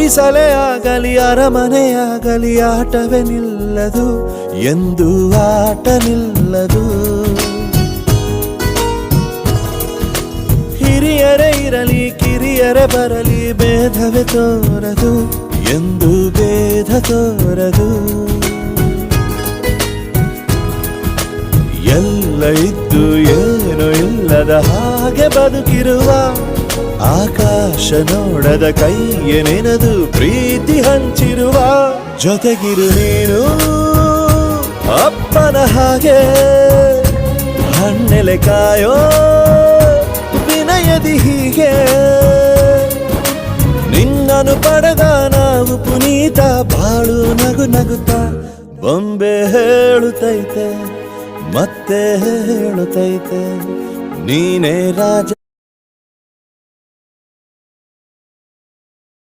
ಗುಡಿಸಲೇ ಆಗಲಿ ಅರಮನೆಯಾಗಲಿ ಆಟವೇ ನಿಲ್ಲದು, ಎಂದು ಆಟ ನಿಲ್ಲದು. ಹಿರಿಯರೇ ಇರಲಿ ಕಿರಿಯರೇ ಬರಲಿ ಭೇದವೇ ತೋರದು, ಎಂದು ಭೇದ ತೋರದು. ಎಲ್ಲ ಇದ್ದು ಏನು ಇಲ್ಲದ ಹಾಗೆ ಬದುಕಿರುವ, ಆಕಾಶ ನೋಡದ ಕೈಯೇ ನೆನೆದು ಪ್ರೀತಿ ಹಂಚಿರುವ. ಜೊತೆಗಿರು ನೀನು ಅಪ್ಪನ ಹಾಗೆ, ಹಣ್ಣೆಲೆ ಕಾಯೋ ವಿನಯದಿ ಹೀಗೆ. ನಿನ್ನನು ಪಡೆದ ನಾವು ಪುನೀತ, ಬಾಳು ನಗು ನಗುತ್ತಾ ಬೊಂಬೆ ಹೇಳುತ್ತೈತೆ ಮತ್ತೆ ಹೇಳುತ್ತೈತೆ, ನೀನೇ ರಾಜ.